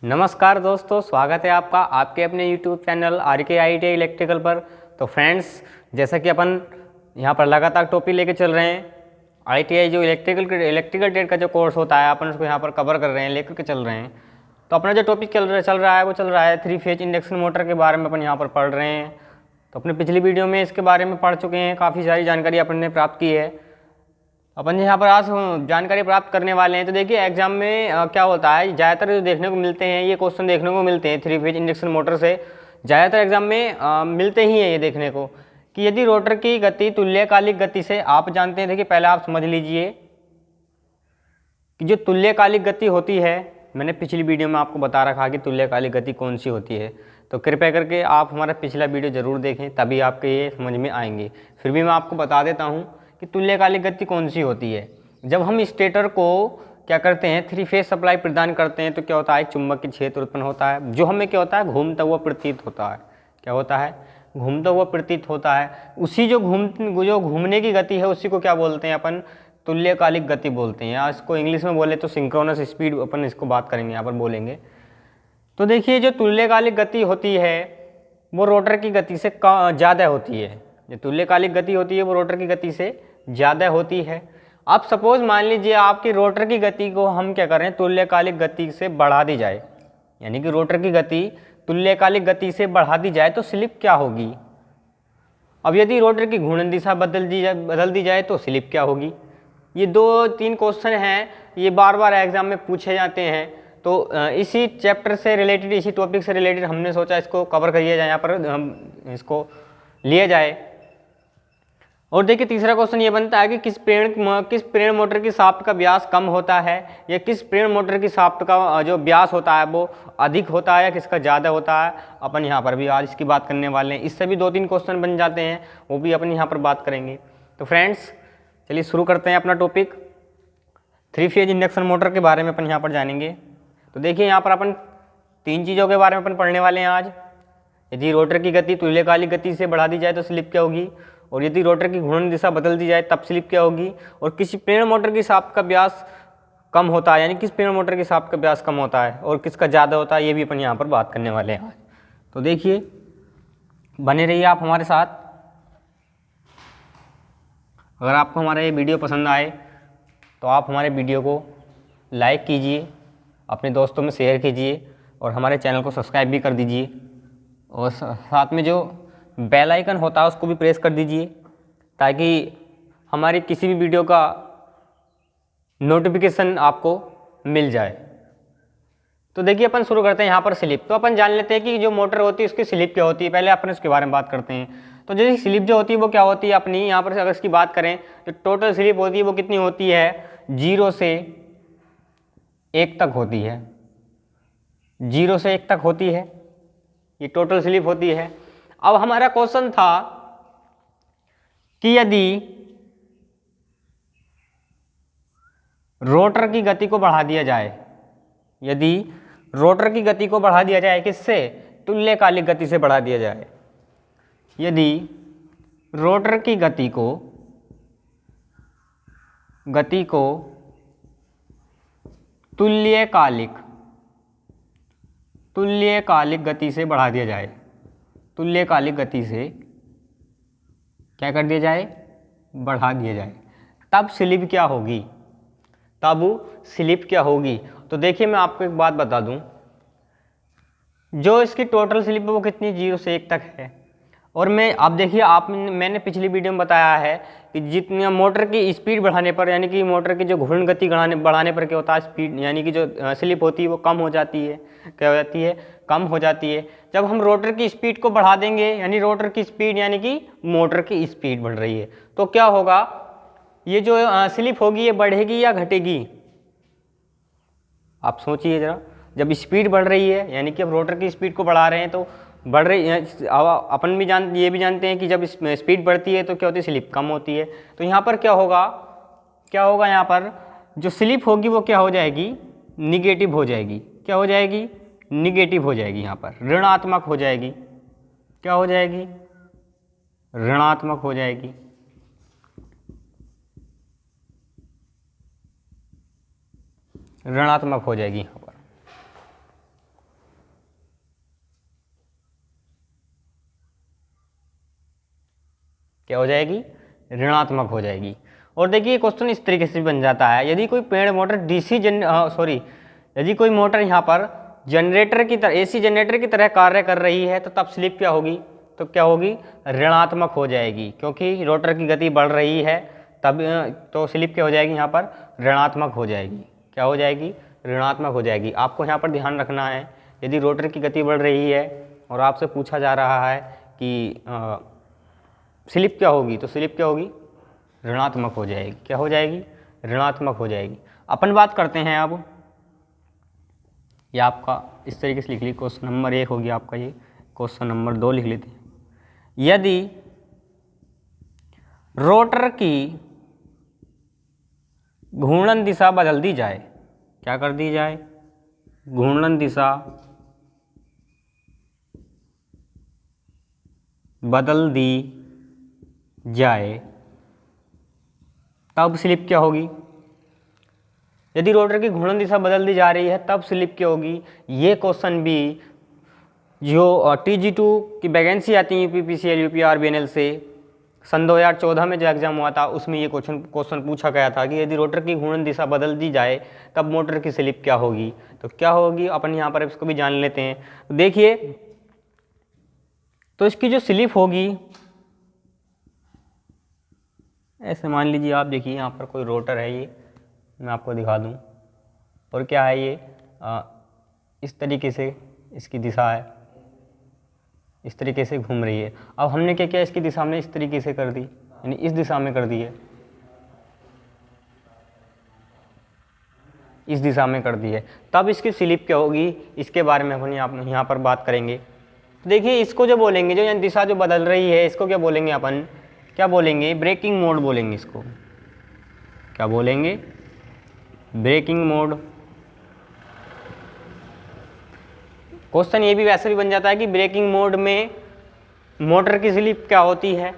नमस्कार दोस्तों, स्वागत है आपका आपके अपने YouTube channel RK ITI electrical पर। तो फ्रेंड्स, जैसा कि अपन यहाँ पर लगातार टॉपिक लेके चल रहे हैं, ITI जो इलेक्ट्रिकल ट्रेड का जो कोर्स होता है अपन उसको यहाँ पर कवर कर रहे हैं, लेकर के चल रहे हैं। तो अपना जो टॉपिक चल रहा है 3 फेज इंडक्शन मोटर के बारे में अपन यहाँ पर पढ़ रहे हैं। तो अपने पिछली वीडियो में इसके बारे में पढ़ चुके हैं, काफ़ी सारी जानकारी अपन ने प्राप्त की है। अपन यहाँ पर आज जानकारी प्राप्त करने वाले हैं। तो देखिए एग्जाम में क्या होता है, ज़्यादातर जो देखने को मिलते हैं ये क्वेश्चन देखने को मिलते हैं 3 फेज इंडक्शन मोटर से ज़्यादातर एग्जाम में मिलते ही हैं ये देखने को कि यदि रोटर की गति तुल्यकालिक गति से, आप जानते हैं, देखिए पहले आप समझ लीजिए कि जो तुल्यकालिक गति होती है, मैंने पिछली वीडियो में आपको बता रखा कि तुल्यकालिक गति कौन सी होती है। तो कृपया करके आप हमारा पिछला वीडियो ज़रूर देखें, तभी आपके ये समझ में आएंगे। फिर भी मैं आपको बता देता हूँ कि तुल्यकालिक गति कौन सी होती है। जब हम स्टेटर को क्या करते हैं, 3 फेज सप्लाई प्रदान करते हैं तो क्या होता है, चुंबकीय क्षेत्र उत्पन्न होता है, जो हमें क्या होता है, घूमता हुआ प्रतीत होता है। क्या होता है, घूमता हुआ प्रतीत होता है। उसी जो घूमने की गति है उसी को क्या बोलते हैं अपन, तुल्यकालिक गति बोलते हैं, या इसको इंग्लिश में बोले तो सिंक्रोनस स्पीड अपन इसको बात करेंगे, यहाँ पर बोलेंगे। तो देखिए जो तुल्यकालिक गति होती है वो रोटर की गति से ज़्यादा होती है। जो तुल्यकालिक गति होती है वो रोटर की गति से ज़्यादा होती है। अब सपोज मान लीजिए आपकी रोटर की गति को हम क्या करें, तुल्यकालिक गति से बढ़ा दी जाए, यानी कि रोटर की गति तुल्यकालिक गति से बढ़ा दी जाए तो स्लिप क्या होगी। अब यदि रोटर की घूर्णन दिशा बदल दी जाए तो स्लिप क्या होगी। ये 2-3 क्वेश्चन हैं, ये बार बार एग्जाम में पूछे जाते हैं। तो इसी चैप्टर से रिलेटेड, इसी टॉपिक से रिलेटेड हमने सोचा इसको कवर किया जाए, यहाँ पर हम इसको लिए जाए। और देखिए तीसरा क्वेश्चन ये बनता है कि किस प्रेरण मोटर की शाफ्ट का व्यास कम होता है, या किस प्रेरण मोटर की शाफ्ट का जो व्यास होता है वो अधिक होता है, या किसका ज़्यादा होता है। अपन यहाँ पर भी आज इसकी बात करने वाले हैं। इससे भी 2-3 क्वेश्चन बन जाते हैं, वो भी अपन यहाँ पर बात करेंगे। तो फ्रेंड्स चलिए शुरू करते हैं अपना टॉपिक। 3 फेज इंडक्शन मोटर के बारे में अपन यहाँ पर जानेंगे। तो देखिए यहाँ पर अपन 3 चीज़ों के बारे में अपन पढ़ने वाले हैं आज। यदि रोटर की गति तुल्यकालिक गति से बढ़ा दी जाए तो स्लिप क्या होगी, और यदि रोटर की घूर्णन दिशा बदल दी जाए तब स्लिप क्या होगी, और किसी प्रेरण मोटर की शाफ्ट का व्यास कम होता है, यानी किस प्रेरण मोटर की शाफ्ट का व्यास कम होता है और किसका ज़्यादा होता है, ये भी अपन यहाँ पर बात करने वाले हैं आज। तो देखिए बने रहिए आप हमारे साथ। अगर आपको हमारा ये वीडियो पसंद आए तो आप हमारे वीडियो को लाइक कीजिए, अपने दोस्तों में शेयर कीजिए, और हमारे चैनल को सब्सक्राइब भी कर दीजिए, और साथ में जो बेल आइकन होता है उसको भी प्रेस कर दीजिए, ताकि हमारी किसी भी वीडियो का नोटिफिकेशन आपको मिल जाए। तो देखिए अपन शुरू करते हैं यहाँ पर स्लिप। तो अपन जान लेते हैं कि जो मोटर होती है उसकी स्लिप क्या होती है, पहले अपन उसके बारे में बात करते हैं। तो जैसे स्लिप जो होती है वो क्या होती है अपनी, यहाँ पर अगर इसकी बात करें तो टोटल स्लिप होती है वो कितनी होती है, 0 से 1 तक होती है। 0 से 1 तक होती है, ये टोटल स्लिप होती है। अब हमारा क्वेश्चन था कि यदि रोटर की गति को बढ़ा दिया जाए, यदि रोटर की गति को बढ़ा दिया जाए, किससे, तुल्यकालिक गति से बढ़ा दिया जाए। यदि रोटर की गति को तुल्यकालिक गति से बढ़ा दिया जाए, तुल्यकालिक गति से क्या कर दिया जाए, बढ़ा दिया जाए, तब स्लिप क्या होगी, तो देखिए मैं आपको एक बात बता दूं, जो इसकी टोटल स्लिप है वो कितनी, 0 से 1 तक है। और अब देखिए मैंने पिछली वीडियो में बताया है कि जितनी मोटर की स्पीड बढ़ाने पर, यानी कि मोटर की जो घूर्णन गति बढ़ाने पर क्या होता है, स्पीड यानी कि जो स्लिप होती है वो कम हो जाती है। क्या हो जाती है, कम हो जाती है। जब हम रोटर की स्पीड को बढ़ा देंगे, यानी रोटर की स्पीड यानी कि मोटर की स्पीड बढ़ रही है, तो क्या होगा, ये जो स्लिप होगी ये बढ़ेगी या घटेगी, आप सोचिए जरा। जब स्पीड बढ़ रही है यानी कि अब रोटर की स्पीड को बढ़ा रहे हैं तो बढ़ रही है। अपन भी ये भी जानते हैं कि जब स्पीड बढ़ती है तो क्या होती है, स्लिप कम होती है। तो यहाँ पर क्या होगा, यहाँ पर जो स्लिप होगी वो क्या हो जाएगी, निगेटिव हो जाएगी। क्या हो जाएगी, निगेटिव हो जाएगी, यहाँ पर ऋणात्मक हो जाएगी। क्या हो जाएगी, ऋणात्मक हो जाएगी। ऋणात्मक हो जाएगी यहाँ पर। क्या हो जाएगी, ऋणात्मक हो जाएगी। और देखिए क्वेश्चन इस तरीके से बन जाता है, यदि कोई पेड़ मोटर यदि कोई मोटर यहाँ पर जनरेटर की तरह एसी जनरेटर की तरह कार्य कर रही है तो तब स्लिप क्या होगी, तो क्या होगी, ऋणात्मक हो जाएगी, क्योंकि रोटर की गति बढ़ रही है तब तो स्लिप क्या हो जाएगी, यहाँ पर ऋणात्मक हो जाएगी। क्या हो जाएगी, ऋणात्मक हो जाएगी। आपको यहाँ पर ध्यान रखना है, यदि रोटर की गति बढ़ रही है और आपसे पूछा जा रहा है कि स्लिप क्या होगी, तो स्लिप क्या होगी, ऋणात्मक हो जाएगी। क्या हो जाएगी, ऋणात्मक हो जाएगी। अपन बात करते हैं अब, ये आपका इस तरीके से लिख ली, क्वेश्चन नंबर 1 हो गया आपका, ये क्वेश्चन नंबर 2 लिख लेते हैं। यदि रोटर की घूर्णन दिशा बदल दी जाए, क्या कर दी जाए, घूर्णन दिशा बदल दी जाए तब स्लिप क्या होगी। यदि रोटर की घूर्णन दिशा बदल दी जा रही है तब स्लिप क्या होगी। ये क्वेश्चन भी जो TG2 की वैकेंसी आती है UPPCL UPRBNL से सन 2014 में जो एग्जाम हुआ था उसमें ये क्वेश्चन पूछा गया था कि यदि रोटर की घूर्णन दिशा बदल दी जाए तब मोटर की स्लिप क्या होगी। तो क्या होगी, अपन यहाँ पर इसको भी जान लेते हैं। तो देखिए, तो इसकी जो स्लिप होगी, ऐसे मान लीजिए आप, देखिए यहाँ पर कोई रोटर है, ये मैं आपको दिखा दूँ, और क्या है ये इस तरीके से इसकी दिशा है, इस तरीके से घूम रही है। अब हमने क्या किया, इसकी दिशा हमने इस तरीके से कर दी, यानी इस दिशा में कर दी है, इस दिशा में कर दी है, तब इसकी स्लिप क्या होगी, इसके बारे में अपन यहाँ पर बात करेंगे। देखिए इसको जो बोलेंगे, जो दिशा जो बदल रही है, इसको क्या बोलेंगे अपन, क्या बोलेंगे, ब्रेकिंग मोड बोलेंगे इसको। क्या बोलेंगे, ब्रेकिंग मोड। क्वेश्चन ये भी वैसे भी बन जाता है कि ब्रेकिंग मोड में मोटर की स्लिप क्या होती है,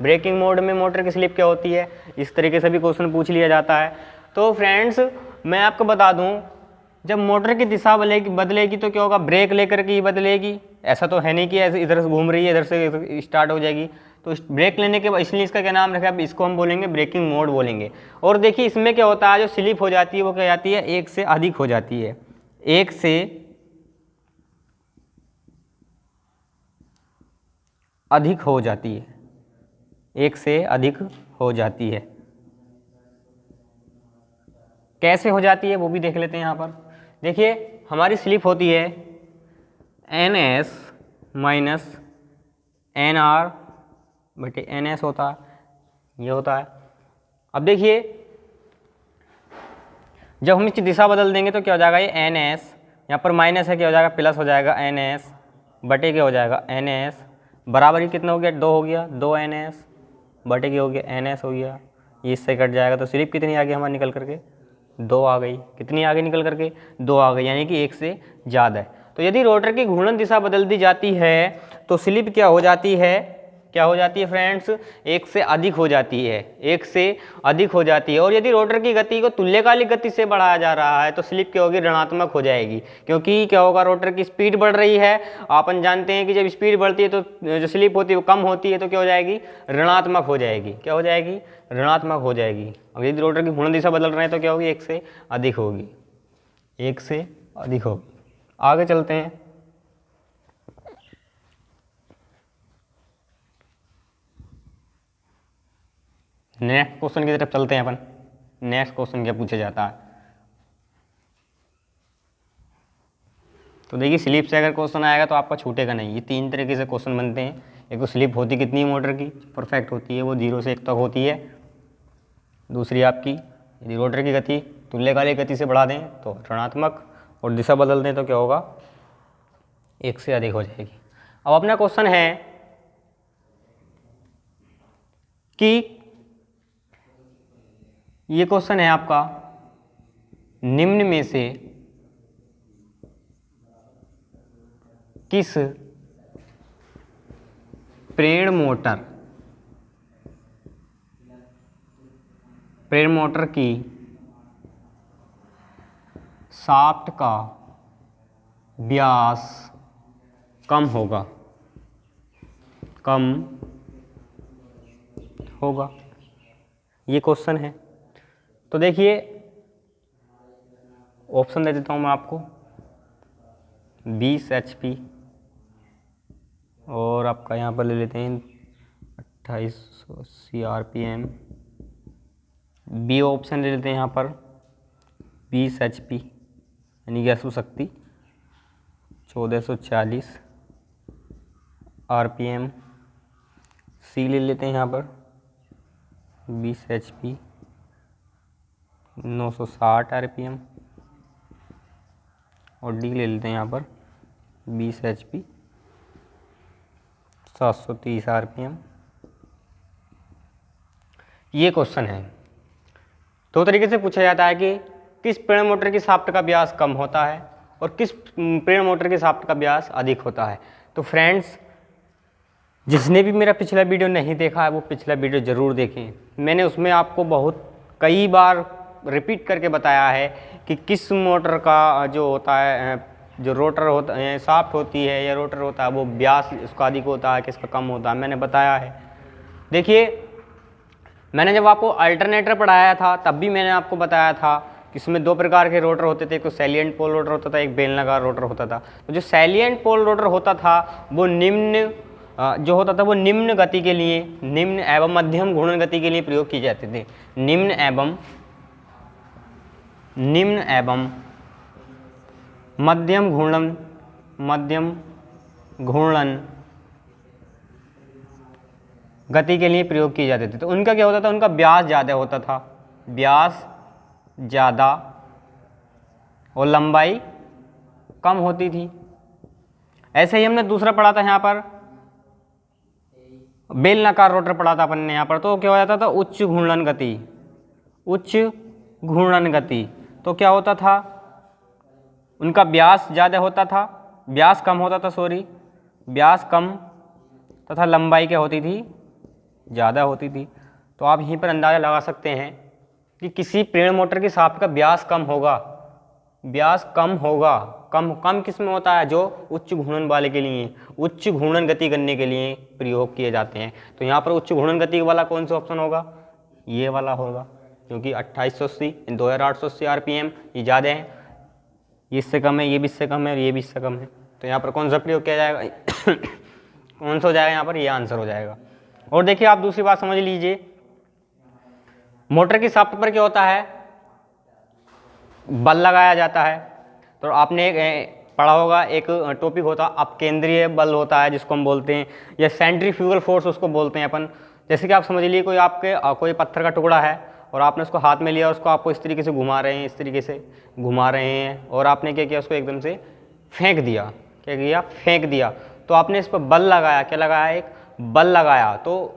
ब्रेकिंग मोड में मोटर की स्लिप क्या होती है, इस तरीके से भी क्वेश्चन पूछ लिया जाता है। तो फ्रेंड्स मैं आपको बता दूं, जब मोटर की दिशा बदलेगी तो क्या होगा, ब्रेक लेकर के ही बदलेगी। ऐसा तो है नहीं कि ऐसे इधर से घूम रही है इधर से स्टार्ट हो जाएगी। तो ब्रेक लेने के बाद इसलिए इसका क्या नाम रखा है, इसको हम बोलेंगे ब्रेकिंग मोड बोलेंगे। और देखिए इसमें क्या होता है, जो स्लिप हो जाती है वो क्या जाती है, 1 से अधिक हो जाती है, 1 से अधिक हो जाती है, 1 से अधिक हो जाती है। कैसे हो जाती है वो भी देख लेते हैं यहाँ पर। देखिए हमारी स्लिप होती है NS माइनस NR बटे NS होता है, ये होता है। अब देखिए जब हम इसकी दिशा बदल देंगे तो क्या हो जाएगा, ये NS, यहाँ पर माइनस है, क्या हो जाएगा, प्लस हो जाएगा NS बटे क्या हो जाएगा NS, बराबर ही कितना हो गया, 2 हो गया, 2 NS बटे क्या हो गया NS हो गया, ये इससे कट जाएगा। तो स्लिप कितनी आ गई हमारी निकल करके, 2 आ गई। कितनी आ गई निकल करके, 2 आ गई, यानी कि 1 से ज़्यादा है। तो यदि रोटर की घूर्णन दिशा बदल दी जाती है तो स्लिप क्या हो जाती है, क्या हो जाती है फ्रेंड्स, 1 से अधिक हो जाती है, 1 से अधिक हो जाती है। और यदि रोटर की गति को तुल्यकालिक गति से बढ़ाया जा रहा है तो स्लिप क्या होगी, ऋणात्मक हो जाएगी। क्योंकि क्या होगा, रोटर की स्पीड बढ़ रही है, अपन जानते हैं कि जब स्पीड बढ़ती है तो जो स्लिप होती है वो कम होती है, तो क्या हो जाएगी, ऋणात्मक हो जाएगी। क्या हो जाएगी, ऋणात्मक हो जाएगी। अब यदि रोटर की घूर्णन दिशा बदल रहे हैं तो क्या होगी, 1 से अधिक होगी, 1 से अधिक होगी। आगे चलते हैं। नेक्स्ट क्वेश्चन की तरफ चलते हैं अपन। नेक्स्ट क्वेश्चन क्या पूछा जाता है, तो देखिए स्लिप से अगर क्वेश्चन आएगा तो आपका छूटेगा नहीं। ये 3 तरीके से क्वेश्चन बनते हैं। एक तो स्लिप होती कितनी है मोटर की, परफेक्ट होती है, वो 0 से 1 तक होती है। दूसरी आपकी, यदि रोटर की गति तुल्यकालिक गति से बढ़ा दें तो ऋणात्मक, और दिशा बदल दें तो क्या होगा, 1 से अधिक हो जाएगी। अब अपना क्वेश्चन है कि ये क्वेश्चन है आपका, निम्न में से किस प्रेरण मोटर की शाफ्ट का व्यास कम होगा। ये क्वेश्चन है। तो देखिए ऑप्शन दे देता हूँ मैं आपको, 20 HP और आपका यहाँ पर ले लेते हैं 2880 RPM। बी ऑप्शन ले लेते हैं यहाँ पर 20 HP यानी गैस शक्ति 1440 RPM। सी ले लेते हैं यहाँ पर 20 HP 960 RPM और डी ले लेते हैं यहाँ पर 20 HP 730 RPM। ये क्वेश्चन है। दो तरीके से पूछा जाता है कि किस प्रेरण मोटर की शाफ्ट का व्यास कम होता है और किस प्रेरण मोटर की शाफ्ट का व्यास अधिक होता है। तो फ्रेंड्स, जिसने भी मेरा पिछला वीडियो नहीं देखा है वो पिछला वीडियो ज़रूर देखें। मैंने उसमें आपको कई बार रिपीट करके बताया है कि किस मोटर का जो होता है, जो रोटर होता है, शाफ्ट होती है या रोटर होता है, वो व्यास उसका अधिक होता है, किसका कम होता है, मैंने बताया है। देखिए, मैंने जब आपको अल्टरनेटर पढ़ाया था तब भी मैंने आपको बताया था कि इसमें दो प्रकार के रोटर होते थे, एक तो सैलिएंट पोल रोटर होता था, एक बेलनाकार रोटर होता था। तो जो सैलिएंट पोल रोटर होता था वो निम्न गति के लिए, निम्न एवं मध्यम घूर्णन गति के लिए प्रयोग किए जाते थे। निम्न एवं मध्यम घूर्णन गति के लिए प्रयोग किए जाते थे। तो उनका क्या होता था, उनका व्यास ज़्यादा होता था, व्यास ज़्यादा और लंबाई कम होती थी। ऐसे ही हमने दूसरा पढ़ा था यहाँ पर, बेलनाकार रोटर पढ़ा था अपन ने यहाँ पर। तो क्या हो जाता था, उच्च घूर्णन गति। तो क्या होता था, उनका व्यास ज़्यादा होता था, व्यास कम होता था, व्यास कम तथा लंबाई क्या होती थी, ज़्यादा होती थी। तो आप यहीं पर अंदाज़ा लगा सकते हैं कि किसी प्रेरण मोटर की शाफ्ट का व्यास कम होगा, कम किस में होता है, जो उच्च घूर्णन वाले के लिए, उच्च घूर्णन गति करने के लिए प्रयोग किए जाते हैं। तो यहाँ पर उच्च घूर्णन गति वाला कौन सा ऑप्शन होगा, ये वाला होगा, क्योंकि 2880 2880 RPM ये ज़्यादा है, ये इससे कम है, ये भी इससे कम है और ये भी इससे कम है। तो यहाँ पर कौन सा प्रयोग किया जाएगा कौन सा हो जाएगा, यहाँ पर ये आंसर हो जाएगा। और देखिए आप दूसरी बात समझ लीजिए, मोटर की शाफ्ट पर क्या होता है, बल लगाया जाता है। तो आपने एक पढ़ा होगा, एक टॉपिक होता है अपकेंद्रीय बल होता है, जिसको हम बोलते हैं, या सेंट्रीफ्यूगल फोर्स उसको बोलते हैं अपन। जैसे कि आप समझ लीजिए कोई पत्थर का टुकड़ा है और आपने उसको हाथ में लिया, उसको आपको इस तरीके से घुमा रहे हैं, इस तरीके से घुमा रहे हैं, और आपने क्या किया, उसको एकदम से फेंक दिया। क्या किया, फेंक दिया। तो आपने इस पर बल लगाया, क्या लगाया, एक बल लगाया। तो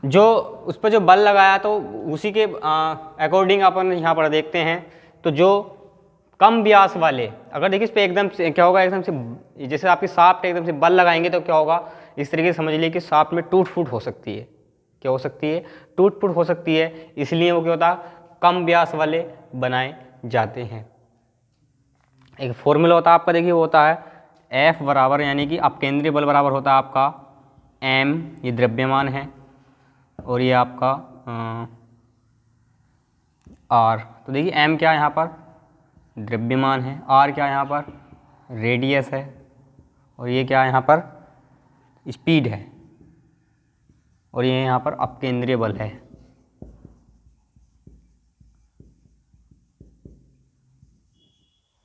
जो उस पर जो बल लगाया तो उसी के अकॉर्डिंग अपन यहाँ पर देखते हैं। तो जो कम व्यास वाले, अगर देखिए इस पर एकदम से क्या होगा, एकदम से जैसे आपकी शाफ्ट एकदम से बल लगाएंगे तो क्या होगा, इस तरीके से समझ लीजिए कि शाफ्ट में टूट फूट हो सकती है। क्या हो सकती है, टूट फूट हो सकती है। इसलिए वो क्या होता है, कम व्यास वाले बनाए जाते हैं। एक फॉर्मूला होता है आपका, देखिए वो होता है F बराबर, यानी कि अपकेंद्रीय बल बराबर होता है आपका M, ये द्रव्यमान है, और ये आपका R। तो देखिए M क्या है यहाँ पर, द्रव्यमान है, R क्या है यहाँ पर, रेडियस है, और ये क्या है यहाँ पर, स्पीड है, और ये यहाँ पर अपकेंद्रीय बल है।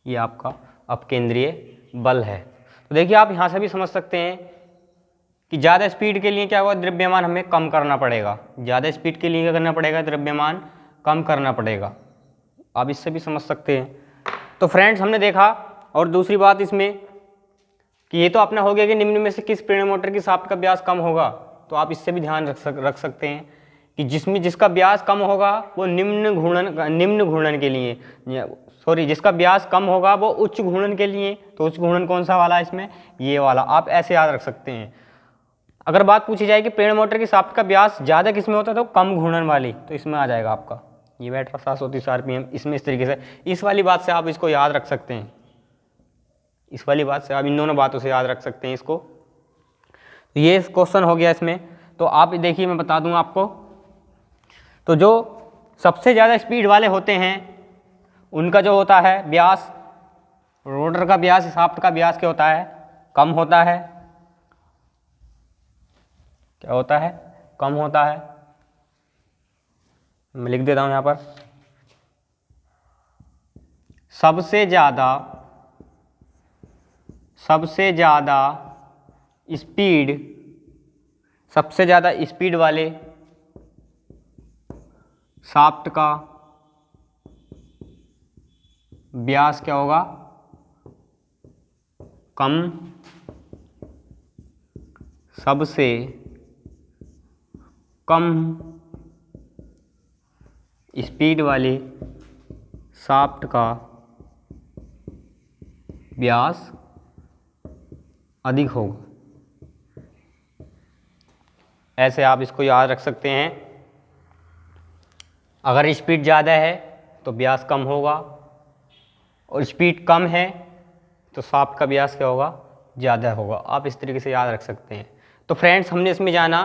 ये आपका अपकेंद्रीय बल है। तो देखिए आप यहाँ से भी समझ सकते हैं कि ज़्यादा स्पीड के लिए क्या होगा, द्रव्यमान हमें कम करना पड़ेगा। ज़्यादा स्पीड के लिए क्या करना पड़ेगा, द्रव्यमान कम करना पड़ेगा। आप इससे भी समझ सकते हैं। तो फ्रेंड्स, हमने देखा, और दूसरी बात इसमें कि ये तो अपना हो गया कि निम्न में से किस प्रेरण मोटर की शाफ्ट का व्यास कम होगा। तो आप इससे भी ध्यान रख सकते हैं कि जिसका व्यास कम होगा वो निम्न घूर्णन के लिए, जिसका व्यास कम होगा वो उच्च घूर्णन के लिए। तो उच्च घूर्णन कौन सा वाला है इसमें, ये वाला। आप ऐसे याद रख सकते हैं। अगर बात पूछी जाए कि प्रेरण मोटर की शाफ्ट का व्यास ज़्यादा किस में होता है, तो कम घूर्णन वाली, तो इसमें आ जाएगा आपका ये बैठ रहा 730 RPM। इसमें इस तरीके से, इस वाली बात से आप इसको याद रख सकते हैं। इस वाली बात से आप इन दोनों बातों से याद रख सकते हैं इसको। तो ये क्वेश्चन हो गया इसमें। तो आप देखिए मैं बता दूं आपको, तो जो सबसे ज़्यादा स्पीड वाले होते हैं उनका जो होता है व्यास, रोटर का व्यास शाफ्ट का व्यास क्या होता है, कम होता है। क्या होता है, कम होता है। मैं लिख देता हूं यहां पर, सबसे ज़्यादा स्पीड वाले शाफ्ट का व्यास क्या होगा, कम। सबसे कम स्पीड वाले शाफ्ट का व्यास अधिक होगा। ऐसे आप इसको याद रख सकते हैं। अगर स्पीड ज़्यादा है तो व्यास कम होगा, और स्पीड कम है तो शाफ्ट का व्यास क्या होगा, ज़्यादा होगा। आप इस तरीके से याद रख सकते हैं। तो फ्रेंड्स, हमने इसमें जाना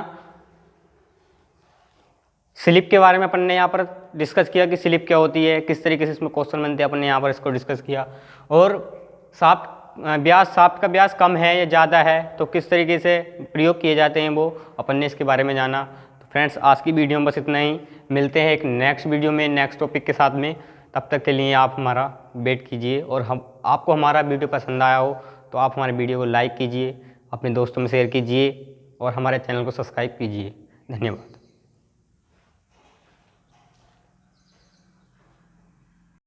स्लिप के बारे में, अपन ने यहाँ पर डिस्कस किया कि स्लिप क्या होती है, किस तरीके से इसमें क्वेश्चन बनते हैं, अपन ने यहाँ पर इसको डिस्कस किया। और शाफ्ट का व्यास कम है या ज़्यादा है तो किस तरीके से प्रयोग किए जाते हैं वो अपन ने इसके बारे में जाना। तो फ्रेंड्स, आज की वीडियो में बस इतना ही। मिलते हैं एक नेक्स्ट वीडियो में नेक्स्ट टॉपिक के साथ में। तब तक के लिए आप हमारा वेट कीजिए, और आपको हमारा वीडियो पसंद आया हो तो आप हमारे वीडियो को लाइक कीजिए, अपने दोस्तों में शेयर कीजिए, और हमारे चैनल को सब्सक्राइब कीजिए। धन्यवाद।